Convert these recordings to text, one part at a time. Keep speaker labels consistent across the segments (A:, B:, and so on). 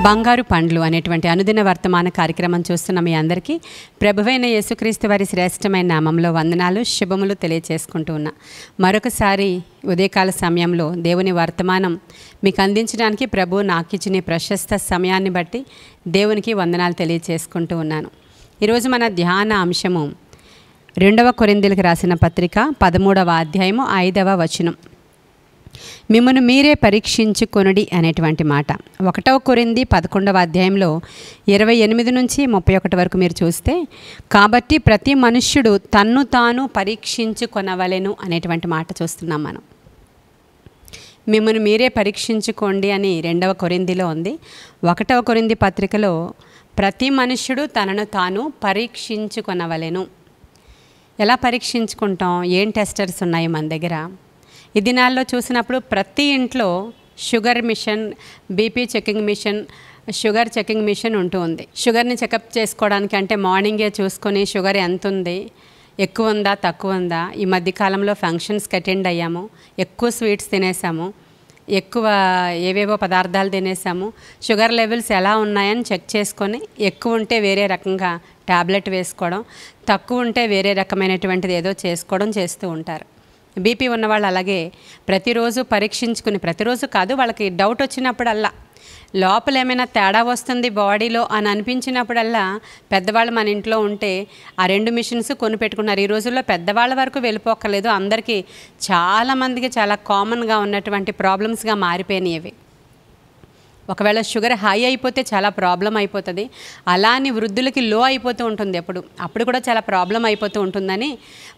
A: బంగారు పండ్లు అనేటువంటి అనుదిన వర్తమాన కార్యక్రమం చూస్తున్న మీ అందరికీ ప్రభువైన యేసుక్రీస్తు వారి శ్రేష్టమైన నామంలో వందనాలు శుభములు తెలియచేసుకుంటూ ఉన్నా. మరొకసారి ఉదయకాల సమయంలో దేవుని వర్తమానం మీకు అందించడానికి ప్రభు నాకు ఇచ్చిన ప్రశస్త సమయాన్ని బట్టి దేవునికి వందనాలు తెలియచేసుకుంటూ ఉన్నాను. ఈరోజు మన ధ్యాన అంశము 2వ కొరింథీయులకు రాసిన పత్రిక 13వ అధ్యాయము 5వ వచనం. మిమ్మను మీరే పరీక్షించుకొనుడి అనేటువంటి మాట 1వ కొరింథీ 11వ అధ్యాయంలో 28 నుంచి 31 వరకు మీరు చూస్తే, కాబట్టి ప్రతి మనుష్యుడు తన్ను తాను పరీక్షించుకొనవలెను అనేటువంటి మాట చూస్తున్నాం మనం. మిమ్మను మీరే పరీక్షించుకోండి అని 2వ కొరింథీలో ఉంది. 1వ కొరింథీ పత్రికలో ప్రతి మనుష్యుడు తనను తాను పరీక్షించుకొనవలెను. ఎలా పరీక్షించుకుంటాం? ఏం టెస్టర్స్ ఉన్నాయి మన దగ్గర? ఈ దినాల్లో చూసినప్పుడు ప్రతి ఇంట్లో sugar machine, BP checking machine, sugar checking machine ఉంటూ ఉంది. షుగర్ని చెకప్ చేసుకోవడానికి అంటే మార్నింగే చూసుకొని షుగర్ ఎంత ఉంది, ఎక్కువ ఉందా తక్కువ ఉందా. ఈ మధ్యకాలంలో ఫంక్షన్స్కి అటెండ్ అయ్యాము, ఎక్కువ స్వీట్స్ తినేసాము, ఎక్కువ ఏవేవో పదార్థాలు తినేసాము, షుగర్ లెవెల్స్ ఎలా ఉన్నాయని చెక్ చేసుకొని ఎక్కువ ఉంటే వేరే రకంగా ట్యాబ్లెట్ వేసుకోవడం, తక్కువ ఉంటే వేరే రకమైనటువంటిది ఏదో చేసుకోవడం చేస్తూ ఉంటారు. బీపీ ఉన్నవాళ్ళు అలాగే ప్రతిరోజు పరీక్షించుకుని, ప్రతిరోజు కాదు, వాళ్ళకి డౌట్ వచ్చినప్పుడల్లా, లోపల ఏమైనా తేడా వస్తుంది బాడీలో అని అనిపించినప్పుడల్లా పెద్దవాళ్ళు మన ఇంట్లో ఉంటే ఆ 2 మిషన్స్ కొనిపెట్టుకున్నారు. ఈ రోజుల్లో పెద్దవాళ్ళ వరకు వెళ్ళిపోక్కర్లేదు, అందరికీ చాలామందికి చాలా కామన్గా ఉన్నటువంటి ప్రాబ్లమ్స్గా మారిపోయినాయి ఇవి. ఒకవేళ షుగర్ హై అయిపోతే చాలా ప్రాబ్లం అయిపోతుంది, అలా అని వృద్ధులకి లో అయిపోతూ ఉంటుంది అప్పుడు కూడా చాలా ప్రాబ్లం అయిపోతూ ఉంటుందని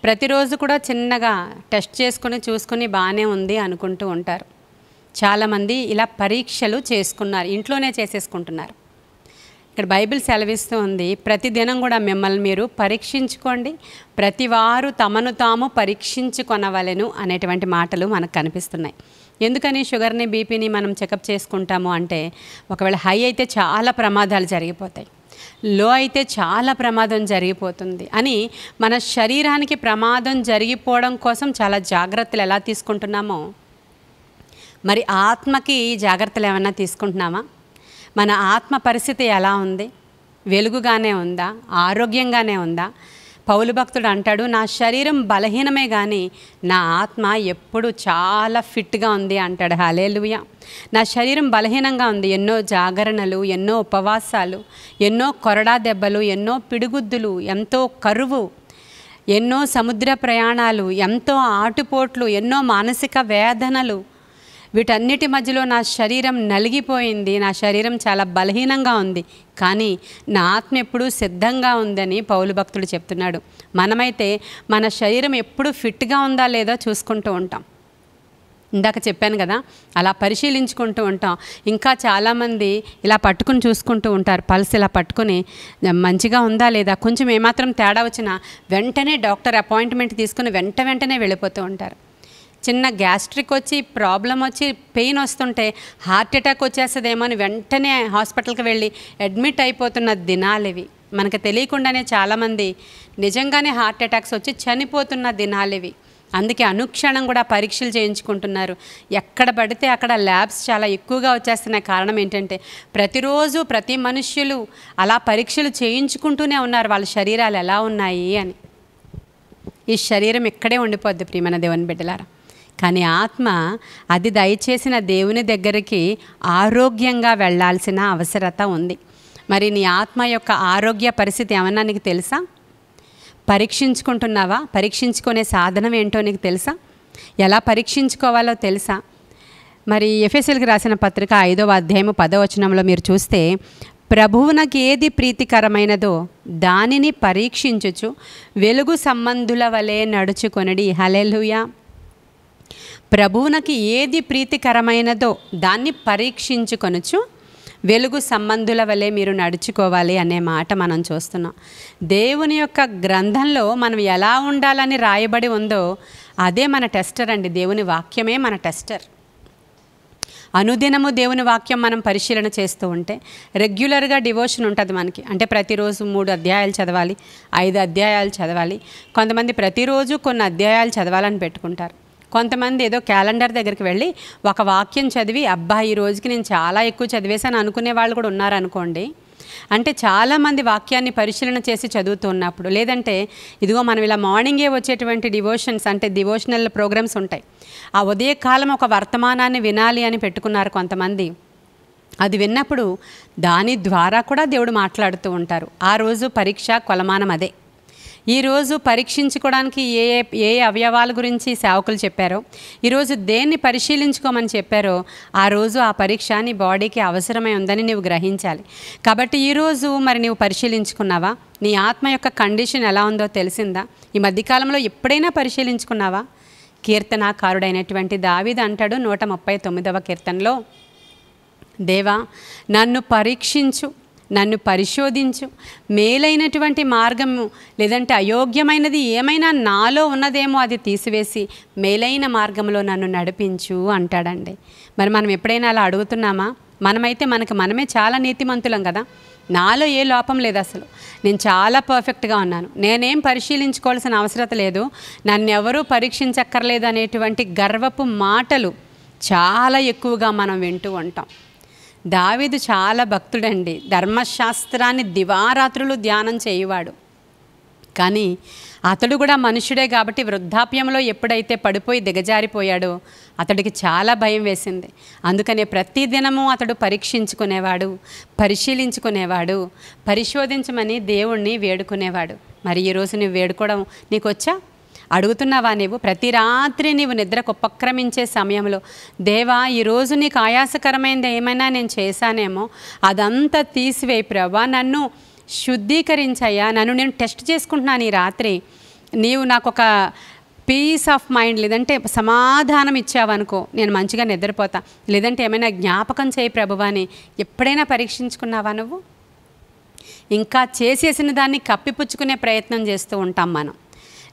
A: ప్రతిరోజు కూడా చిన్నగా టెస్ట్ చేసుకుని చూసుకుని బాగానే ఉంది అనుకుంటూ ఉంటారు. చాలామంది ఇలా పరీక్షలు చేసుకున్నారు, ఇంట్లోనే చేసేసుకుంటున్నారు. ఇక్కడ బైబిల్ సెలవిస్తూ ఉంది, ప్రతిదినం కూడా మిమ్మల్ని మీరు పరీక్షించుకోండి, ప్రతివారు తమను తాము పరీక్షించుకొనవలెను అనేటువంటి మాటలు మనకు కనిపిస్తున్నాయి. ఎందుకని షుగర్ని బీపీని మనం చెకప్ చేసుకుంటాము అంటే, ఒకవేళ హై అయితే చాలా ప్రమాదాలు జరిగిపోతాయి, లో అయితే చాలా ప్రమాదం జరిగిపోతుంది అని మన శరీరానికి ప్రమాదం జరిగిపోవడం కోసం చాలా జాగ్రత్తలు ఎలా తీసుకుంటున్నామో, మరి ఆత్మకి జాగ్రత్తలు ఏమన్నా తీసుకుంటున్నామా? మన ఆత్మ పరిస్థితి ఎలా ఉంది? వెలుగుగానే ఉందా? ఆరోగ్యంగానే ఉందా? పౌలు భక్తుడు అంటాడు, నా శరీరం బలహీనమే కానీ నా ఆత్మ ఎప్పుడు చాలా ఫిట్గా ఉంది అంటాడు. హల్లెలూయా. నా శరీరం బలహీనంగా ఉంది, ఎన్నో జాగరణలు, ఎన్నో ఉపవాసాలు, ఎన్నో కొరడా దెబ్బలు, ఎన్నో పిడుగుద్దులు, ఎంతో కరువు, ఎన్నో సముద్ర ప్రయాణాలు, ఎంతో ఆటుపోట్లు, ఎన్నో మానసిక వేదనలు, వీటన్నిటి మధ్యలో నా శరీరం నలిగిపోయింది, నా శరీరం చాలా బలహీనంగా ఉంది, కానీ నా ఆత్మ ఎప్పుడూ సిద్ధంగా ఉందని పౌలు భక్తుడు చెప్తున్నాడు. మనమైతే మన శరీరం ఎప్పుడు ఫిట్గా ఉందా లేదా చూసుకుంటూ ఉంటాం. ఇందాక చెప్పాను కదా, అలా పరిశీలించుకుంటూ ఉంటాం. ఇంకా చాలామంది ఇలా పట్టుకుని చూసుకుంటూ ఉంటారు, పల్స్ ఇలా పట్టుకుని మంచిగా ఉందా లేదా, కొంచెం ఏమాత్రం తేడా వచ్చినా వెంటనే డాక్టర్ అపాయింట్మెంట్ తీసుకుని వెంటనే వెళ్ళిపోతూ ఉంటారు. చిన్న గ్యాస్ట్రిక్ వచ్చి ప్రాబ్లం వచ్చి పెయిన్ వస్తుంటే హార్ట్ అటాక్ వచ్చేస్తుందేమో అని వెంటనే హాస్పిటల్కి వెళ్ళి అడ్మిట్ అయిపోతున్న దినాలు ఇవి. మనకు తెలియకుండానే చాలామంది నిజంగానే హార్ట్ అటాక్స్ వచ్చి చనిపోతున్న దినాలు ఇవి. అందుకే అనుక్షణం కూడా పరీక్షలు చేయించుకుంటున్నారు. ఎక్కడ పడితే అక్కడ ల్యాబ్స్ చాలా ఎక్కువగా వచ్చేస్తున్నాయి. కారణం ఏంటంటే ప్రతిరోజు ప్రతి మనుష్యులు అలా పరీక్షలు చేయించుకుంటూనే ఉన్నారు, వాళ్ళ శరీరాలు ఎలా ఉన్నాయి అని. ఈ శరీరం ఇక్కడే ఉండిపోద్ది ప్రియమైన దేవుని బిడ్డలారా, కానీ ఆత్మ అది దయచేసిన దేవుని దగ్గరికి ఆరోగ్యంగా వెళ్ళాల్సిన అవసరత ఉంది. మరి నీ ఆత్మ యొక్క ఆరోగ్య పరిస్థితి ఏమన్నా నీకు తెలుసా? పరీక్షించుకుంటున్నావా? పరీక్షించుకునే సాధనం ఏంటో నీకు తెలుసా? ఎలా పరీక్షించుకోవాలో తెలుసా? మరి ఎఫెసీయులకు రాసిన పత్రిక 5వ అధ్యాయము 10వ వచనంలో మీరు చూస్తే, ప్రభువునకు ఏది ప్రీతికరమైనదో దానిని పరీక్షించుచు వెలుగు సంబంధుల వలె నడుచుకొనడి. హల్లెలూయా. ప్రభువునకి ఏది ప్రీతికరమైనదో దాన్ని పరీక్షించుకొనుచు వెలుగు సంబంధుల వలె మీరు నడుచుకోవాలి అనే మాట మనం చూస్తున్నాం. దేవుని యొక్క గ్రంథంలో మనం ఎలా ఉండాలని రాయబడి ఉందో అదే మన టెస్టర్ అండి. దేవుని వాక్యమే మన టెస్టర్. అనుదినము దేవుని వాక్యం మనం పరిశీలన చేస్తూ ఉంటే రెగ్యులర్గా డివోషన్ ఉంటుంది మనకి. అంటే ప్రతిరోజు 3 అధ్యాయాలు చదవాలి, 5 అధ్యాయాలు చదవాలి. కొంతమంది ప్రతిరోజు కొన్ని అధ్యాయాలు చదవాలని పెట్టుకుంటారు. కొంతమంది ఏదో క్యాలెండర్ దగ్గరికి వెళ్ళి ఒక వాక్యం చదివి అబ్బా ఈ రోజుకి నేను చాలా ఎక్కువ చదివేశాను అనుకునే వాళ్ళు కూడా ఉన్నారనుకోండి. అంటే చాలామంది వాక్యాన్ని పరిశీలన చేసి చదువుతున్నప్పుడు, లేదంటే ఇదిగో మనం ఇలా మార్నింగే వచ్చేటువంటి డివోషన్స్ అంటే డివోషనల్ ప్రోగ్రామ్స్ ఉంటాయి. ఆ ఉదయకాలం ఒక వర్తమానాన్ని వినాలి అని పెట్టుకున్నారు కొంతమంది. అది విన్నప్పుడు దాని ద్వారా కూడా దేవుడు మాట్లాడుతూ ఉంటారు. ఆ రోజు పరీక్ష కొలమానం అదే. ఈరోజు పరీక్షించుకోవడానికి ఏ అవయవాల గురించి సేవకులు చెప్పారో, ఈరోజు దేన్ని పరిశీలించుకోమని చెప్పారో ఆ రోజు ఆ పరీక్ష నీ బాడీకి అవసరమై ఉందని నువ్వు గ్రహించాలి. కాబట్టి ఈరోజు మరి నువ్వు పరిశీలించుకున్నావా? నీ ఆత్మ యొక్క కండిషన్ ఎలా ఉందో తెలిసిందా? ఈ మధ్యకాలంలో ఎప్పుడైనా పరిశీలించుకున్నావా? కీర్తనాకారుడైనటువంటి దావీదు అంటాడు 139వ కీర్తనలో, దేవా నన్ను పరీక్షించు, నన్ను పరిశోధించు, మేలైనటువంటి మార్గము లేదంటే అయోగ్యమైనది ఏమైనా నాలో ఉన్నదేమో అది తీసివేసి మేలైన మార్గంలో నన్ను నడిపించు అంటాడండి. మరి మనం ఎప్పుడైనా అలా అడుగుతున్నామా? మనమైతే మనమే చాలా నీతిమంతులం కదా. నాలో ఏ లోపం లేదు, అసలు నేను చాలా పర్ఫెక్ట్గా ఉన్నాను, నేనేం పరిశీలించుకోవాల్సిన అవసరం లేదు, నన్నెవరూ పరీక్షించక్కర్లేదు అనేటువంటి గర్వపు మాటలు చాలా ఎక్కువగా మనం వింటూ ఉంటాం. దావీదు చాలా భక్తుడండి, ధర్మశాస్త్రాన్ని దివారాత్రులు ధ్యానం చేయువాడు. కానీ అతడు కూడా మనుషుడే కాబట్టి వృద్ధాప్యంలో ఎప్పుడైతే పడిపోయి దిగజారిపోయాడో అతడికి చాలా భయం వేసింది. అందుకనే ప్రతిదినము అతడు పరీక్షించుకునేవాడు, పరిశీలించుకునేవాడు, పరిశోధించమని దేవుణ్ణి వేడుకునేవాడు. మరి ఈరోజు నువ్వు వేడుకోవడం నీకు వచ్చా? అడుగుతున్నావా? నీవు ప్రతి రాత్రి నీవు నిద్రకు ఉపక్రమించే సమయంలో, దేవా ఈరోజు నీకు ఆయాసకరమైనది ఏమైనా నేను చేశానేమో అదంతా తీసివేయి ప్రభా, నన్ను శుద్ధీకరించయ్యా, నన్ను నేను టెస్ట్ చేసుకుంటున్నాను ఈ రాత్రి, నీవు నాకు ఒక పీస్ ఆఫ్ మైండ్ లేదంటే సమాధానం ఇచ్చావనుకో నేను మంచిగా నిద్రపోతా, లేదంటే ఏమైనా జ్ఞాపకం చేయి ప్రభువా అని ఎప్పుడైనా పరీక్షించుకున్నావా నువ్వు? ఇంకా చేసేసిన దాన్ని కప్పిపుచ్చుకునే ప్రయత్నం చేస్తూ ఉంటాం మనం.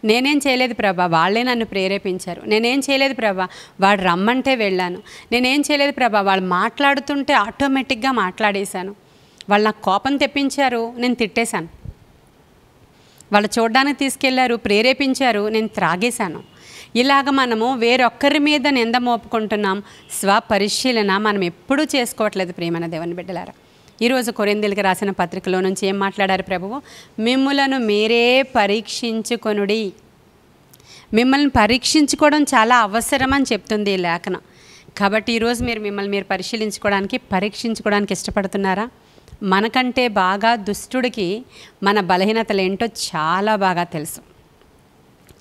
A: నేనేం చేయలేదు ప్రభా, వాళ్ళే నన్ను ప్రేరేపించారు, నేనేం చేయలేదు ప్రభా, వాడు రమ్మంటే వెళ్ళాను, నేనేం చేయలేదు ప్రభా, వాళ్ళు మాట్లాడుతుంటే ఆటోమేటిక్గా మాట్లాడేశాను, వాళ్ళు నాకు కోపం తెప్పించారు, నేను తిట్టేశాను, వాళ్ళు చూడడానికి తీసుకెళ్లారు, ప్రేరేపించారు, నేను త్రాగేశాను. ఇలాగ మనము వేరొక్కరి మీద నింద మోపుకుంటున్నాం. స్వపరిశీలన మనం ఎప్పుడూ చేసుకోవట్లేదు ప్రియమైన దేవుని బిడ్డలారా. ఈరోజు కొరింథీయులకు రాసిన పత్రికలో నుంచి ఏం మాట్లాడారు ప్రభువు? మిమ్ములను మీరే పరీక్షించుకొనుడి. మిమ్మల్ని పరీక్షించుకోవడం చాలా అవసరం అని చెప్తుంది ఈ లేఖనం. కాబట్టి ఈరోజు మిమ్మల్ని మీరు పరీక్షించుకోవడానికి ఇష్టపడుతున్నారా? మనకంటే బాగా దుష్టుడికి మన బలహీనతలు ఏంటో చాలా బాగా తెలుసు.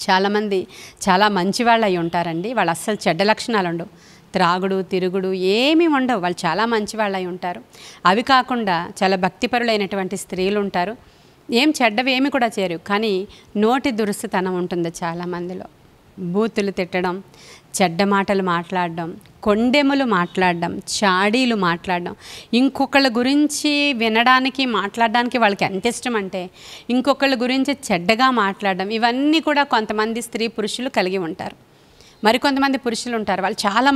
A: చాలామంది చాలా మంచివాళ్ళు అయి ఉంటారండి, వాళ్ళు అస్సలు చెడ్డ లక్షణాలు ఉండవు, త్రాగుడు తిరుగుడు ఏమీ ఉండవు, వాళ్ళు చాలా మంచి వాళ్ళు అయి ఉంటారు. అవి కాకుండా చాలా భక్తిపరులైనటువంటి స్త్రీలు ఉంటారు, ఏం చెడ్డవి ఏమి కూడా చేయరు, కానీ నోటి దురుసుతనం ఉంటుంది చాలామందిలో. బూతులు తిట్టడం, చెడ్డ మాటలు మాట్లాడడం, కొండెములు మాట్లాడడం, చాడీలు మాట్లాడడం, ఇంకొకళ్ళ గురించి వినడానికి మాట్లాడడానికి వాళ్ళకి ఎంత ఇష్టం అంటే ఇంకొకళ్ళ గురించి చెడ్డగా మాట్లాడడం, ఇవన్నీ కూడా కొంతమంది స్త్రీ పురుషులు కలిగి ఉంటారు. మరికొంతమంది పురుషులు ఉంటారు, వాళ్ళు చాలా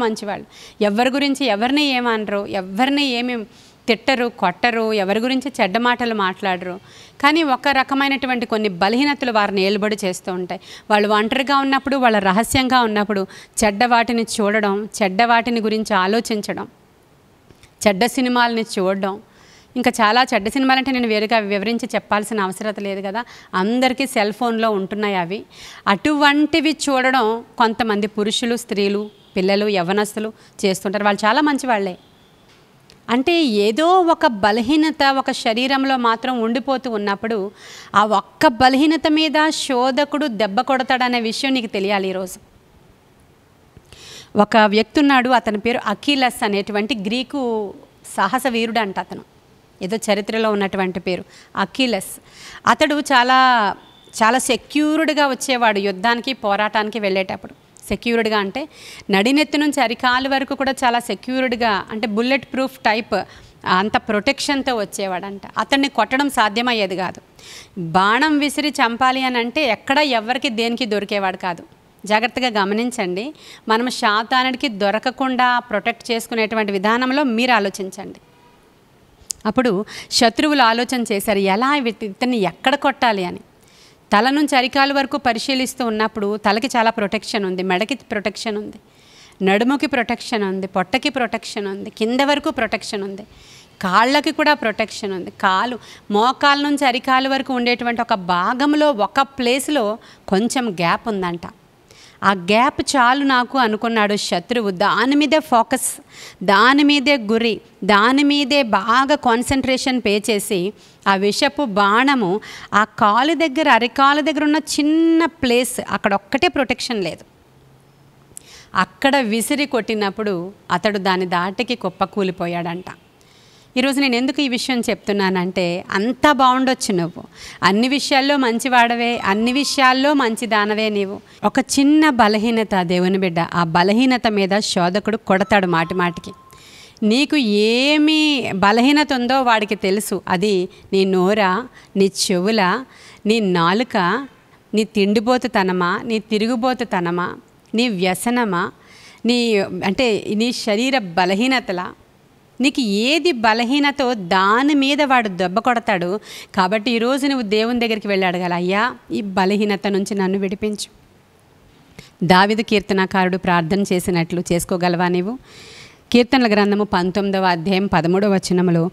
A: మంచివాళ్ళు, ఎవరి గురించి ఎవరిని ఏమనరు, ఎవరిని ఏమి తిట్టరు, కొట్టరు, ఎవరి గురించి చెడ్డ మాటలు మాట్లాడరు. కానీ ఒక రకమైనటువంటి కొన్ని బలహీనతలు వారిని ఏలుబడి చేస్తూ ఉంటాయి. వాళ్ళు ఒంటరిగా ఉన్నప్పుడు, వాళ్ళ రహస్యంగా ఉన్నప్పుడు చెడ్డ వాటిని చూడడం, చెడ్డ వాటిని గురించి ఆలోచించడం, చెడ్డ సినిమాలని చూడడం. ఇంకా చాలా చెడ్డ సినిమాలంటే నేను వేరుగా వివరించి చెప్పాల్సిన అవసరం లేదు కదా, అందరికీ సెల్ ఫోన్లో ఉంటున్నాయి అవి. అటువంటివి చూడడం కొంతమంది పురుషులు, స్త్రీలు, పిల్లలు, యవ్వనస్తులు చేస్తుంటారు. వాళ్ళు చాలా మంచి వాళ్ళే. అంటే ఏదో ఒక బలహీనత ఒక శరీరంలో మాత్రం ఉండిపోతూ ఉన్నప్పుడు ఆ ఒక్క బలహీనత మీద శోధకుడు దెబ్బ కొడతాడనే విషయం నీకు తెలియాలి. ఈరోజు ఒక వ్యక్తి ఉన్నాడు, అతని పేరు అకిలస్ అనేటువంటి గ్రీకు సాహస వీరుడు అంట. అతను ఏదో చరిత్రలో ఉన్నటువంటి పేరు అకిలస్. అతడు చాలా చాలా సెక్యూర్డ్గా వచ్చేవాడు యుద్ధానికి, పోరాటానికి వెళ్ళేటప్పుడు. సెక్యూర్డ్గా అంటే నడినెత్తి నుంచి అరికాలు వరకు కూడా చాలా సెక్యూర్డ్గా, అంటే బుల్లెట్ ప్రూఫ్ టైప్ అంత ప్రొటెక్షన్తో వచ్చేవాడంట. అతన్ని కొట్టడం సాధ్యమయ్యేది కాదు. బాణం విసిరి చంపాలి అని అంటే ఎక్కడ ఎవరికి దేనికి దొరికేవాడు కాదు. జాగ్రత్తగా గమనించండి, మనం శాతానికి దొరకకుండా ప్రొటెక్ట్ చేసుకునేటువంటి విధానంలో మీరు ఆలోచించండి. అప్పుడు శత్రువులు ఆలోచన చేశారు, ఎలా ఇతన్ని ఎక్కడ కొట్టాలి అని. తల నుంచి అరికాల వరకు పరిశీలిస్తూ ఉన్నప్పుడు తలకి చాలా ప్రొటెక్షన్ ఉంది, మెడకి ప్రొటెక్షన్ ఉంది, నడుముకి ప్రొటెక్షన్ ఉంది, పొట్టకి ప్రొటెక్షన్ ఉంది, కింద వరకు ప్రొటెక్షన్ ఉంది, కాళ్ళకి కూడా ప్రొటెక్షన్ ఉంది. మోకాల నుంచి అరికాల వరకు ఉండేటువంటి ఒక భాగంలో ఒక ప్లేస్లో కొంచెం గ్యాప్ ఉందంట. ఆ గ్యాప్ చాలు నాకు అనుకున్నాడు శత్రువు. దాని మీదే ఫోకస్, దాని మీదే గురి, దాని మీదే బాగా కాన్సన్ట్రేషన్ పే చేసి ఆ విషపు బాణము ఆ కాలు దగ్గర, అరికాలు దగ్గర ఉన్న చిన్న ప్లేస్, అక్కడ ఒక్కటే ప్రొటెక్షన్ లేదు, అక్కడ విసిరి కొట్టినప్పుడు అతడు దాని దాటికి కుప్పకూలిపోయాడంట. ఈరోజు నేను ఎందుకు ఈ విషయం చెప్తున్నానంటే, అంతా బాగుండొచ్చు, నువ్వు అన్ని విషయాల్లో మంచివాడవే, అన్ని విషయాల్లో మంచి దానవే, నీవు ఒక చిన్న బలహీనత దేవుని బిడ్డ, ఆ బలహీనత మీద శోధకుడు కొడతాడు మాటి మాటికి. నీకు ఏమి బలహీనత ఉందో వాడికి తెలుసు. అది నీ నోరా, నీ చెవుల, నీ నాలుక, నీ తిండిపోతుతనమా, నీ తిరుగుబోతుతనమా, నీ వ్యసనమా, నీ శరీర బలహీనతలా, నీకు ఏది బలహీనతో దాని మీద వాడు దెబ్బ కొడతాడు. కాబట్టి ఈరోజు నువ్వు దేవుని దగ్గరికి వెళ్ళి అడగాలి, అయ్యా ఈ బలహీనత నుంచి నన్ను విడిపించు. దావీదు కీర్తనకారుడు ప్రార్థన చేసినట్లు చేసుకోగలవా నీవు? కీర్తనల గ్రంథము 19వ అధ్యాయం 13వ వచనములో,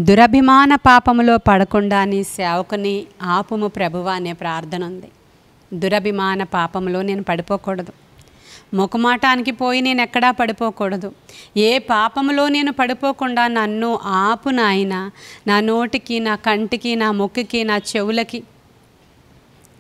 A: దురభిమాన పాపములో పడకుండా నీ సేవకుని ఆపుము ప్రభువా అనే ప్రార్థన ఉంది. దురభిమాన పాపములో నేను పడిపోకూడదు, ముఖమాటానికి పోయి నేను ఎక్కడా పడిపోకూడదు, ఏ పాపములో నేను పడిపోకుండా నన్ను ఆపు నాయన. నా నోటికి, నా కంటికి, నా ముక్కుకి, నా చెవులకి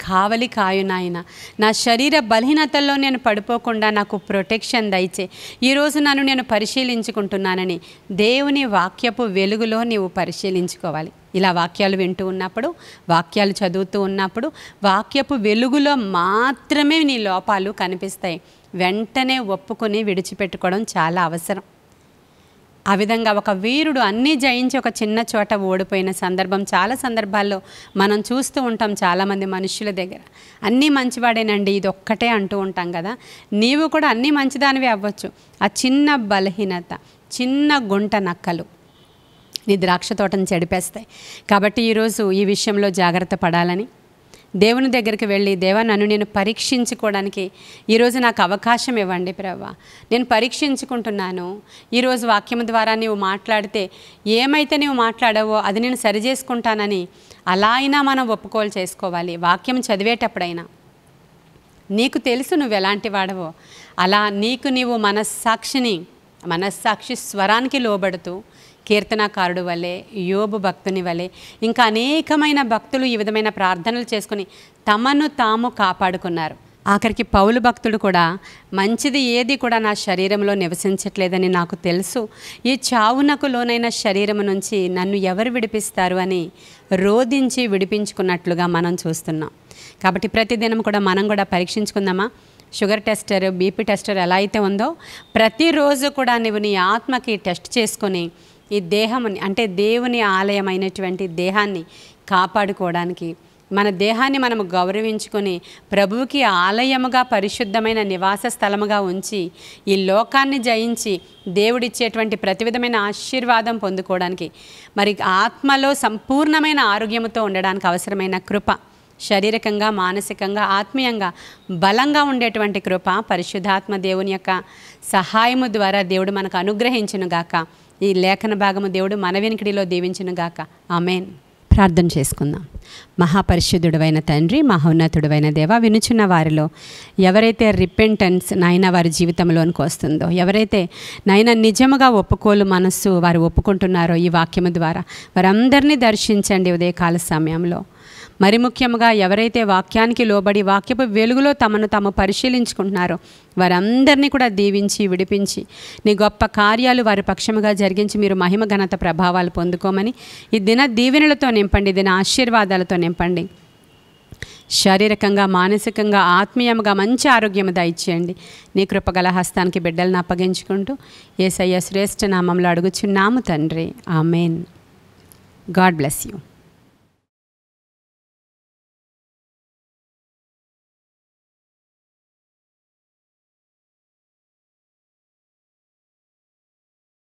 A: కావలి కాయు నాయన. నా శరీర బలహీనతల్లో నేను పడిపోకుండా నాకు ప్రొటెక్షన్ దయచే. ఈరోజు నన్ను నేను పరిశీలించుకుంటున్నానని దేవుని వాక్యపు వెలుగులో నీవు పరిశీలించుకోవాలి. ఇలా వాక్యాలు వింటూ ఉన్నప్పుడు, వాక్యాలు చదువుతూ ఉన్నప్పుడు వాక్యపు వెలుగులో మాత్రమే నీ లోపాలు కనిపిస్తాయి. వెంటనే ఒప్పుకొని విడిచిపెట్టుకోవడం చాలా అవసరం. ఆ విధంగా ఒక వీరుడు అన్నీ జయించి ఒక చిన్న చోట ఓడిపోయిన సందర్భం చాలా సందర్భాల్లో మనం చూస్తూ ఉంటాం. చాలామంది మనుషుల దగ్గర అన్నీ మంచివాడేనండి ఇది ఒక్కటే అంటూ ఉంటాం కదా. నీవు కూడా అన్నీ మంచిదానివే అవ్వచ్చు. ఆ చిన్న బలహీనత, చిన్న గుంట నక్కలు నీ ద్రాక్ష తోటను చెడిపేస్తాయి. కాబట్టి ఈరోజు ఈ విషయంలో జాగ్రత్త పడాలని దేవుని దగ్గరికి వెళ్ళి, దేవా నన్ను నేను పరీక్షించుకోవడానికి ఈరోజు నాకు అవకాశం ఇవ్వండి ప్రభువా, నేను పరీక్షించుకుంటున్నాను. ఈరోజు వాక్యం ద్వారా నీవు మాట్లాడితే ఏమైతే నీవు మాట్లాడావో అది నేను సరిచేసుకుంటానని అలా అయినా మనం ఒప్పుకోలు చేసుకోవాలి. వాక్యం చదివేటప్పుడైనా నీకు తెలుసు నువ్వు ఎలాంటి వాడవో, అలా నీవు మనస్సాక్షి స్వరానికి లోబడుతూ కీర్తనకారుడు వలె, యోబు భక్తుని వలె, ఇంకా అనేకమైన భక్తులు ఈ విధమైన ప్రార్థనలు చేసుకుని తమను తాము కాపాడుకున్నారు. ఆఖరికి పౌలు భక్తుడు కూడా, మంచిది ఏది కూడా నా శరీరంలో నివసించట్లేదని నాకు తెలుసు, ఈ చావునకు లోనైన శరీరం నుంచి నన్ను ఎవరు విడిపిస్తారు అని రోధించి విడిపించుకున్నట్లుగా మనం చూస్తున్నాం. కాబట్టి ప్రతిదినం కూడా మనం కూడా పరీక్షించుకుందామా? షుగర్ టెస్టర్, బీపీ టెస్టర్ ఎలా అయితే ఉందో, ప్రతిరోజు కూడా నువ్వు నీ ఆత్మకి టెస్ట్ చేసుకొని ఈ దేహముని, అంటే దేవుని ఆలయమైనటువంటి దేహాన్ని కాపాడుకోవడానికి, మన దేహాన్ని మనము గౌరవించుకొని ప్రభువుకి ఆలయముగా, పరిశుద్ధమైన నివాస స్థలముగా ఉంచి ఈ లోకాన్ని జయించి దేవుడిచ్చేటువంటి ప్రతి విధమైన ఆశీర్వాదం పొందుకోవడానికి, మరి ఆత్మలో సంపూర్ణమైన ఆరోగ్యముతో ఉండడానికి అవసరమైన కృప, శారీరకంగా, మానసికంగా, ఆత్మీయంగా బలంగా ఉండేటువంటి కృప పరిశుద్ధాత్మ దేవుని యొక్క సహాయము ద్వారా దేవుడు మనకు అనుగ్రహించునుగాక. ఈ లేఖన భాగము దేవుడు మన వినికిడిలో దీవించునుగాక. ఆమేన్. ప్రార్థన చేసుకుందాం. మహాపరిశుద్ధుడైన తండ్రి, మహోన్నతుడైన దేవ, వినుచున్న వారిలో ఎవరైతే రిపెంటెన్స్ నాయన వారి జీవితంలోనికి వస్తుందో, ఎవరైతే నాయన నిజముగా ఒప్పుకోలు మనస్సు వారు ఒప్పుకుంటున్నారో ఈ వాక్యము ద్వారా వారందరినీ దర్శించండి ఉదయకాల సమయంలో. మరి ముఖ్యంగా ఎవరైతే వాక్యానికి లోబడి వాక్యపు వెలుగులో తమను తాము పరిశీలించుకుంటున్నారో వారందరినీ కూడా దీవించి విడిపించి నీ గొప్ప కార్యాలు వారి పక్షముగా జరిగించి మీరు మహిమ ఘనత ప్రభావాలు పొందుకోమని, ఈ దిన దీవెనలతో నింపండి, దిన ఆశీర్వాదాలతో నింపండి. శారీరకంగా, మానసికంగా, ఆత్మీయంగా మంచి ఆరోగ్యం దయచేయండి. నీ కృపగల హస్తానికి బిడ్డలను అప్పగించుకుంటూ యేసయ్య శ్రేష్ఠ నామంలో అడుగుచున్నాము తండ్రి. ఆమెన్. God bless you.